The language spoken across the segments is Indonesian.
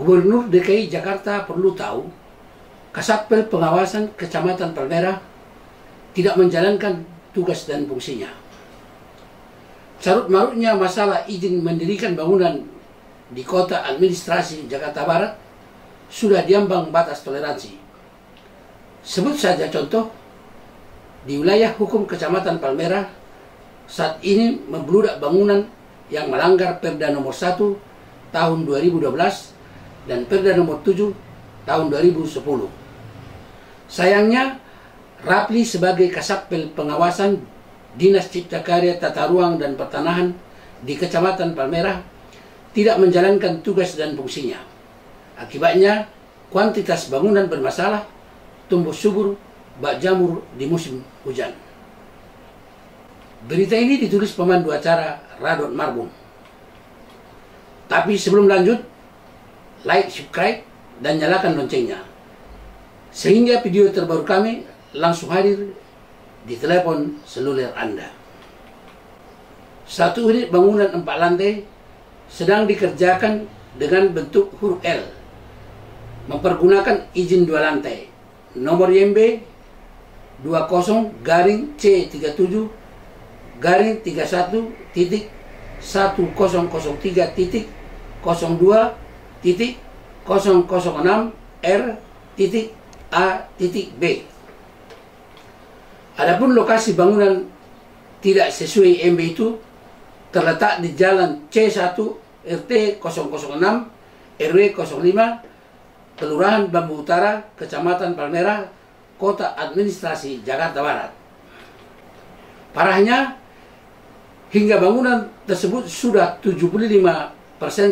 Gubernur DKI Jakarta perlu tahu, Kasatpel Pengawasan Kecamatan Palmerah tidak menjalankan tugas dan fungsinya. Carut-marutnya masalah izin mendirikan bangunan di kota administrasi Jakarta Barat sudah diambang batas toleransi. Sebut saja contoh, di wilayah hukum Kecamatan Palmerah saat ini membludak bangunan yang melanggar Perda nomor 1 tahun 2012 dan Perda nomor 7 tahun 2010. Sayangnya, Rapli sebagai Kasatpel Pengawasan Dinas Cipta Karya, Tata Ruang dan Pertanahan di Kecamatan Palmerah tidak menjalankan tugas dan fungsinya. Akibatnya, kuantitas bangunan bermasalah tumbuh subur bak jamur di musim hujan. Berita ini ditulis pemandu acara Radot Marbun. Tapi sebelum lanjut, like, subscribe, dan nyalakan loncengnya, sehingga video terbaru kami langsung hadir di telepon seluler Anda. Satu unit bangunan 4 lantai sedang dikerjakan dengan bentuk huruf L, mempergunakan izin 2 lantai, nomor YMB 20-C31-10.3.1002.006R.A.B. Adapun lokasi bangunan tidak sesuai MB itu terletak di Jalan C1 RT 006 RW 05 Kelurahan Bambu Utara, Kecamatan Palmerah, Kota Administrasi Jakarta Barat. Parahnya, hingga bangunan tersebut sudah 75%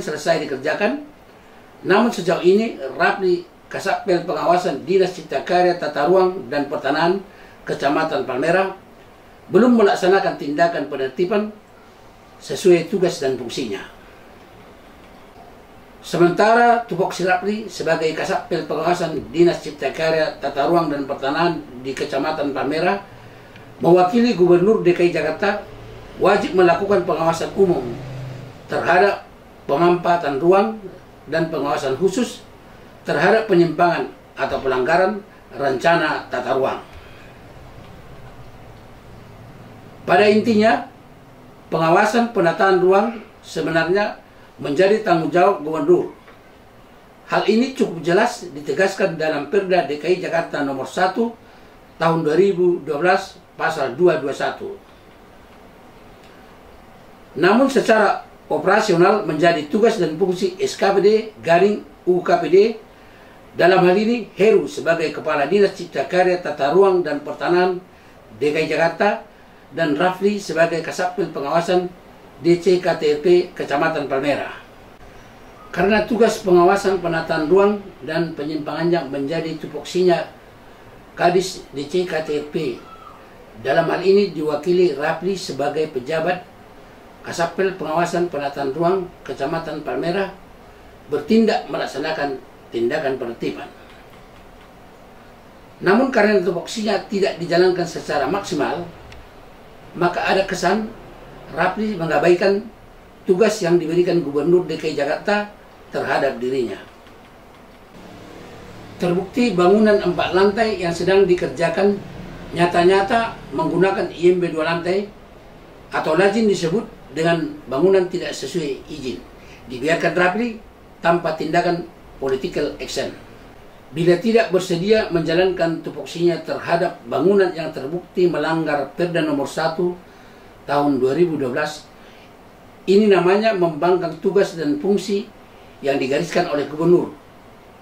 selesai dikerjakan, namun sejauh ini Rapli Kasatpel Pengawasan Dinas Cipta Karya, Tata Ruang dan Pertanahan Kecamatan Palmerah belum melaksanakan tindakan penertiban sesuai tugas dan fungsinya. Sementara tupoksi Rapli sebagai Kasatpel Pengawasan Dinas Cipta Karya, Tata Ruang dan Pertanahan di Kecamatan Palmerah mewakili Gubernur DKI Jakarta wajib melakukan pengawasan umum terhadap pemampatan ruang dan pengawasan khusus terhadap penyimpangan atau pelanggaran rencana tata ruang. Pada intinya, pengawasan penataan ruang sebenarnya menjadi tanggung jawab gubernur. Hal ini cukup jelas ditegaskan dalam Perda DKI Jakarta nomor 1 tahun 2012 pasal 221. Namun secara operasional menjadi tugas dan fungsi SKPD garing UKPD, dalam hal ini Heru sebagai Kepala Dinas Cipta Karya, Tata Ruang dan Pertanahan DKI Jakarta dan Rapli sebagai Kasatpel Pengawasan DCKTP Kecamatan Palmerah. Karena tugas pengawasan penataan ruang dan penyimpangannya menjadi tupoksinya Kadis DCKTP, dalam hal ini diwakili Rapli sebagai pejabat Kasatpel Pengawasan Penataan Ruang Kecamatan Palmerah bertindak melaksanakan tindakan penertiban. Namun karena tupoksinya tidak dijalankan secara maksimal, maka ada kesan Rapli mengabaikan tugas yang diberikan Gubernur DKI Jakarta terhadap dirinya. Terbukti bangunan 4 lantai yang sedang dikerjakan nyata-nyata menggunakan IMB 2 lantai atau lazim disebut dengan bangunan tidak sesuai izin, dibiarkan Rapli tanpa tindakan political action. Bila tidak bersedia menjalankan tupoksinya terhadap bangunan yang terbukti melanggar Perda nomor 1 tahun 2012, ini namanya membangkang tugas dan fungsi yang digariskan oleh Gubernur.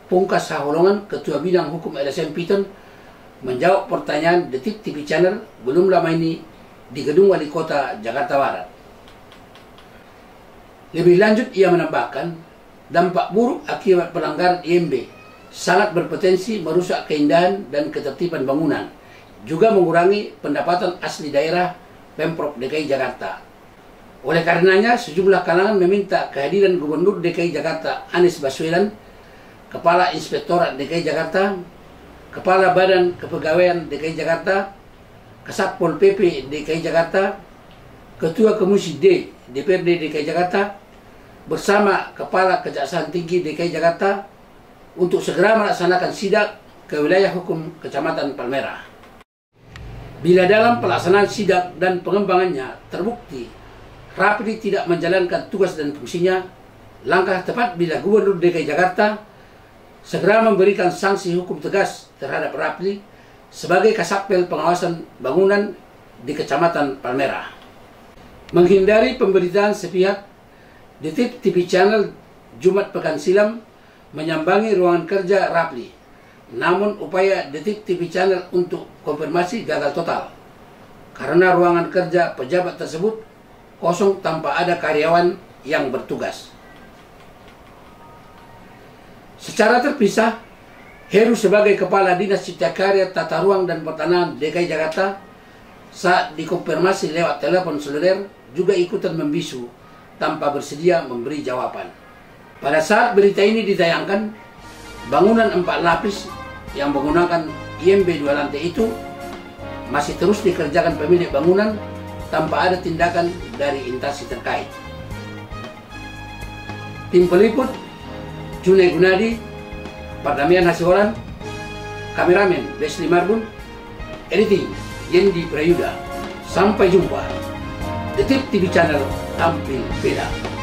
Pungkas Saholongan, Ketua Bidang Hukum LSM Piton, menjawab pertanyaan Detik TV Channel belum lama ini di Gedung Wali Kota Jakarta Barat. Lebih lanjut, ia menambahkan, dampak buruk akibat pelanggaran IMB sangat berpotensi merusak keindahan dan ketertiban bangunan, juga mengurangi pendapatan asli daerah Pemprov DKI Jakarta. Oleh karenanya, sejumlah kalangan meminta kehadiran Gubernur DKI Jakarta Anies Baswedan, Kepala Inspektorat DKI Jakarta, Kepala Badan Kepegawaian DKI Jakarta, Kasatpol PP DKI Jakarta, Ketua Komisi D DPRD DKI Jakarta, bersama Kepala Kejaksaan Tinggi DKI Jakarta untuk segera melaksanakan sidak ke wilayah hukum Kecamatan Palmerah. Bila dalam pelaksanaan sidak dan pengembangannya terbukti Rapli tidak menjalankan tugas dan fungsinya, langkah tepat bila Gubernur DKI Jakarta segera memberikan sanksi hukum tegas terhadap Rapli sebagai Kasatpel Pengawasan Bangunan di Kecamatan Palmerah. Menghindari pemberitaan sepihak, Detik TV Channel Jumat pekan silam menyambangi ruangan kerja Rapli. Namun upaya Detik TV Channel untuk konfirmasi gagal total karena ruangan kerja pejabat tersebut kosong tanpa ada karyawan yang bertugas. Secara terpisah, Heru sebagai Kepala Dinas Cipta Karya, Tata Ruang dan Pertanahan DKI Jakarta saat dikonfirmasi lewat telepon seluler juga ikutan membisu tanpa bersedia memberi jawaban. Pada saat berita ini ditayangkan, bangunan 4 lapis yang menggunakan IMB 2 lantai itu masih terus dikerjakan pemilik bangunan tanpa ada tindakan dari instansi terkait. Tim peliput Junai Gunadi, Pardamian Hasihoran, kameramen Leslie Marbun, editing Yendi Prayuda. Sampai jumpa. Detik TV Channel tampil beda.